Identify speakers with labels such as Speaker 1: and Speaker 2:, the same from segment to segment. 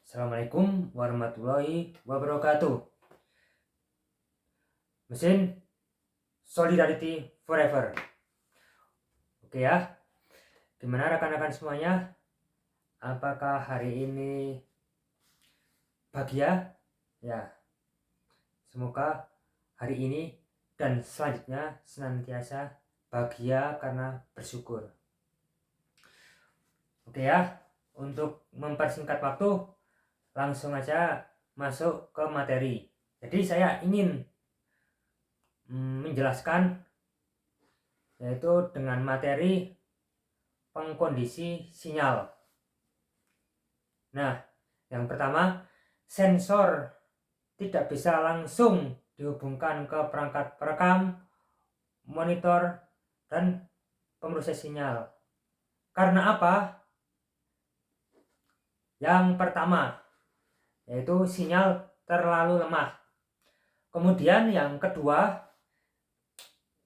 Speaker 1: Assalamualaikum warahmatullahi wabarakatuh. Mesin Solidarity Forever. Oke ya, gimana rekan-rekan semuanya? Apakah hari ini bahagia? Ya, semoga hari ini dan selanjutnya senantiasa bahagia karena bersyukur. Oke ya, untuk mempersingkat waktu, langsung aja masuk ke materi. Jadi saya ingin menjelaskan yaitu dengan materi pengkondisi sinyal. Nah, yang pertama, sensor tidak bisa langsung dihubungkan ke perangkat perekam, monitor, dan pemroses sinyal. Karena apa? Yang pertama, yaitu sinyal terlalu lemah. Kemudian yang kedua,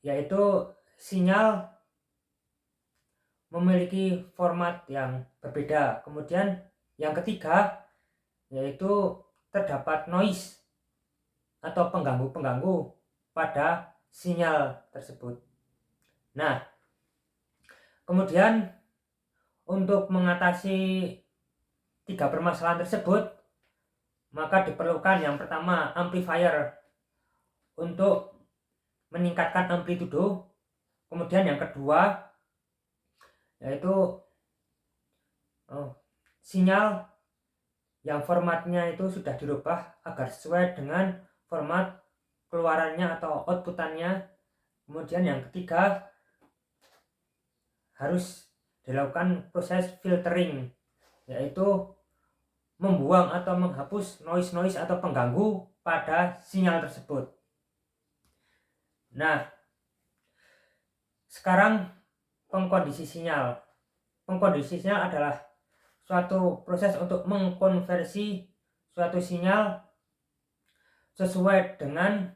Speaker 1: yaitu sinyal memiliki format yang berbeda. Kemudian yang ketiga, yaitu terdapat noise atau pengganggu-pengganggu pada sinyal tersebut. Nah, kemudian untuk mengatasi tiga permasalahan tersebut, maka diperlukan yang pertama amplifier untuk meningkatkan amplitudo. Kemudian yang kedua yaitu sinyal yang formatnya itu sudah dirubah agar sesuai dengan format keluarannya atau outputannya. Kemudian yang ketiga harus dilakukan proses filtering, yaitu membuang atau menghapus noise atau pengganggu pada sinyal tersebut. Nah, sekarang pengkondisi sinyal. Pengkondisi sinyal adalah suatu proses untuk mengkonversi suatu sinyal sesuai dengan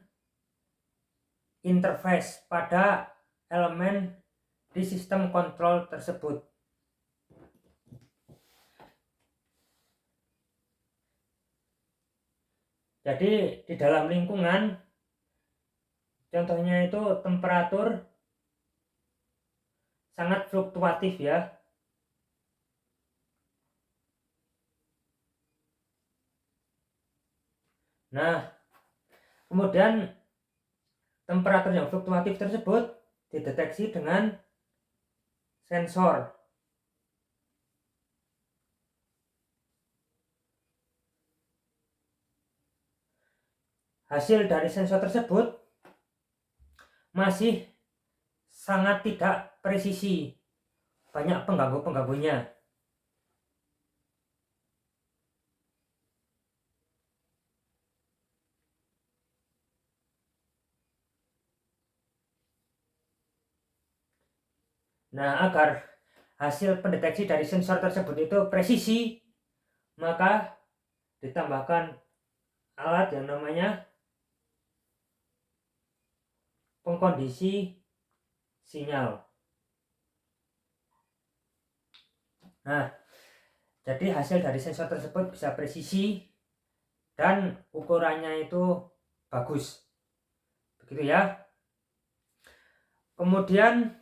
Speaker 1: interface pada elemen di sistem kontrol tersebut. Jadi di dalam lingkungan, contohnya itu temperatur sangat fluktuatif ya. Nah, kemudian temperatur yang fluktuatif tersebut dideteksi dengan sensor. Hasil dari sensor tersebut masih sangat tidak presisi, banyak pengganggu-pengganggunya. Nah, agar hasil pendeteksi dari sensor tersebut itu presisi, maka ditambahkan alat yang namanya pengkondisi sinyal. Nah, jadi hasil dari sensor tersebut bisa presisi dan ukurannya itu bagus. Begitu ya. Kemudian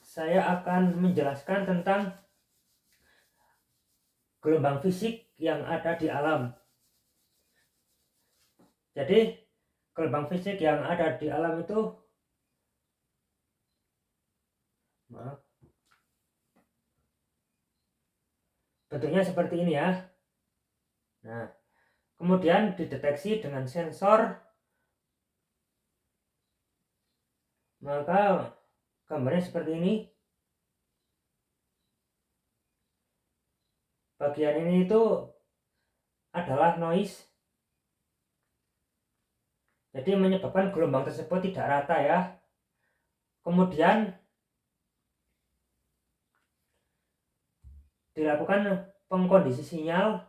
Speaker 1: saya akan menjelaskan tentang gelombang fisik yang ada di alam. Jadi gelombang fisik yang ada di alam itu bentuknya seperti ini ya. Nah, kemudian dideteksi dengan sensor, maka gambarnya seperti ini. Bagian ini itu adalah noise, jadi menyebabkan gelombang tersebut tidak rata ya. Kemudian dilakukan pengkondisi sinyal,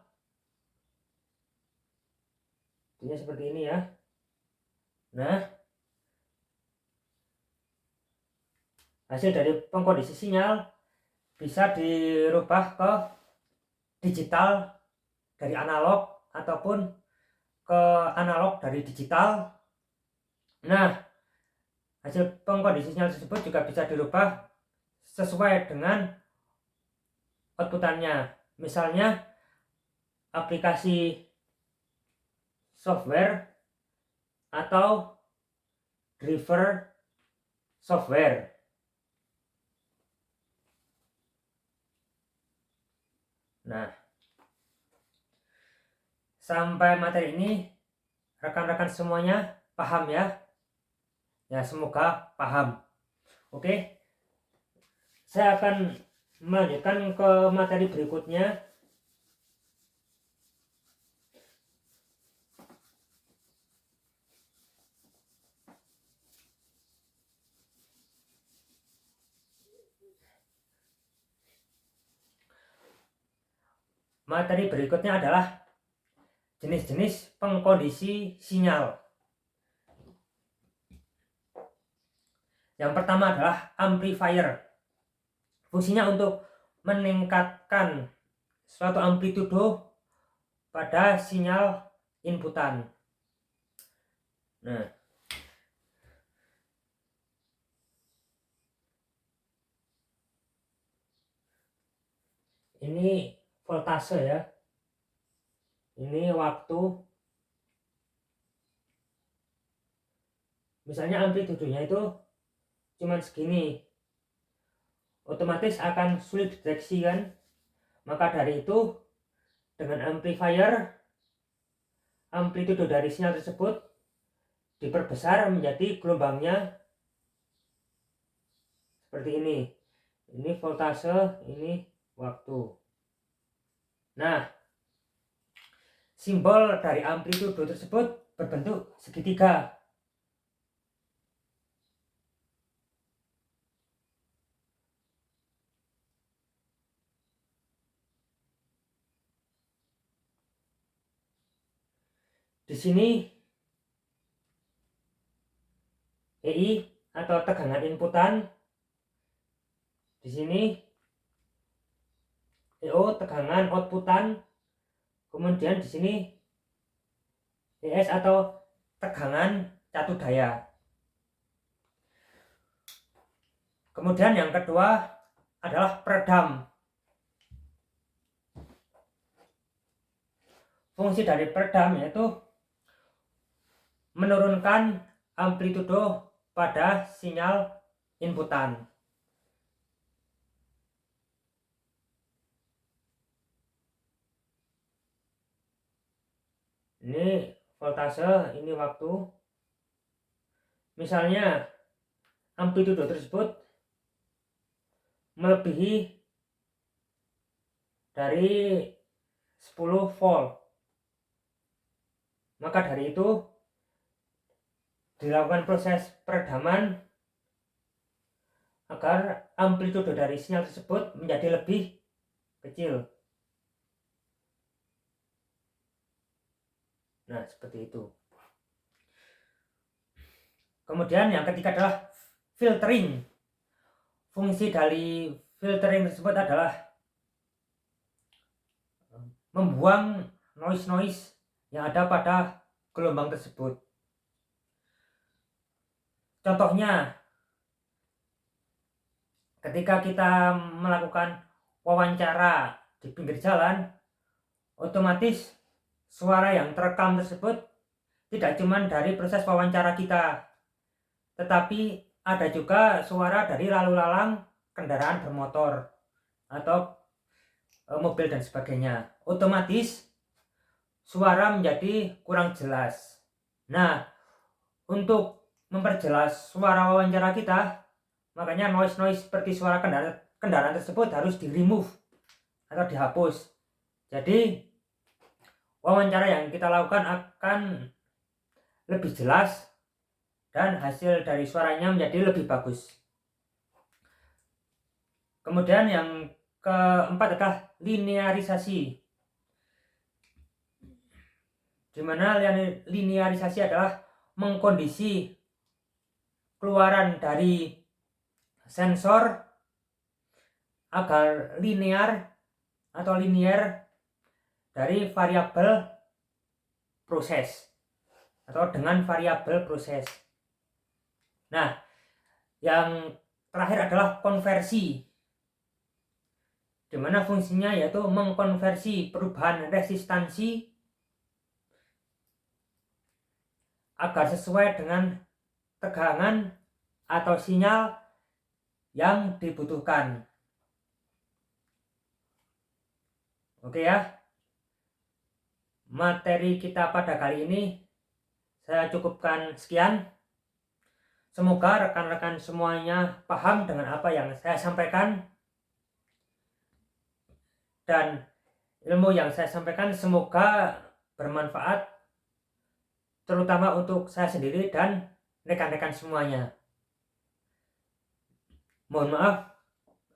Speaker 1: ini seperti ini ya. Nah, hasil dari pengkondisi sinyal bisa dirubah ke digital dari analog ataupun ke analog dari digital. Nah, hasil pengkondisi sinyal tersebut juga bisa dirubah sesuai dengan outputannya. Misalnya aplikasi software atau driver software. Nah, sampai materi ini rekan-rekan semuanya paham ya? Ya, semoga paham. Oke, saya akan melanjutkan ke materi berikutnya. Materi berikutnya adalah jenis-jenis pengkondisi sinyal. Yang pertama adalah amplifier. Fungsinya untuk meningkatkan suatu amplitudo pada sinyal inputan. Nah, ini voltase ya. Ini waktu. Misalnya amplitudonya itu cuman segini, otomatis akan sulit deteksi kan. Maka dari itu, dengan amplifier, amplitudo dari sinyal tersebut diperbesar menjadi gelombangnya seperti ini. Ini voltase, ini waktu. Nah, simbol dari amplitudo tersebut berbentuk segitiga. Di sini EI atau tegangan inputan, di sini EO tegangan outputan, kemudian di sini ES atau tegangan catu daya. Kemudian yang kedua adalah peredam. Fungsi dari peredam yaitu menurunkan amplitudo pada sinyal inputan. Ini voltase, ini waktu. Misalnya amplitudo tersebut melebihi dari 10 volt. Maka dari itu dilakukan proses peredaman agar amplitudo dari sinyal tersebut menjadi lebih kecil. Nah, seperti itu. Kemudian yang ketiga adalah filtering. Fungsi dari filtering tersebut adalah membuang noise-noise yang ada pada gelombang tersebut. Contohnya, ketika kita melakukan wawancara di pinggir jalan, otomatis suara yang terekam tersebut tidak cuma dari proses wawancara kita, tetapi ada juga suara dari lalu lalang kendaraan bermotor atau mobil dan sebagainya. Otomatis suara menjadi kurang jelas. Nah, untuk memperjelas suara wawancara kita, makanya noise-noise seperti suara kendaraan tersebut harus di-remove atau dihapus. Jadi wawancara yang kita lakukan akan lebih jelas dan hasil dari suaranya menjadi lebih bagus. Kemudian yang keempat adalah linearisasi, di mana linearisasi adalah mengkondisi keluaran dari sensor agar linear atau linier dari variabel proses atau dengan variabel proses. Nah, yang terakhir adalah konversi, di mana fungsinya yaitu mengkonversi perubahan resistansi agar sesuai dengan tegangan atau sinyal yang dibutuhkan. Oke ya, materi kita pada kali ini saya cukupkan sekian. Semoga rekan-rekan semuanya paham dengan apa yang saya sampaikan, dan ilmu yang saya sampaikan semoga bermanfaat, terutama untuk saya sendiri dan rekan-rekan semuanya. Mohon maaf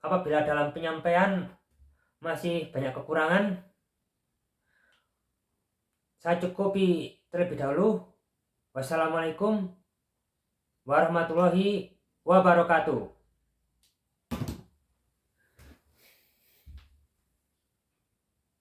Speaker 1: apabila dalam penyampaian masih banyak kekurangan. Saya cukupi terlebih dahulu. Wassalamualaikum warahmatullahi wabarakatuh.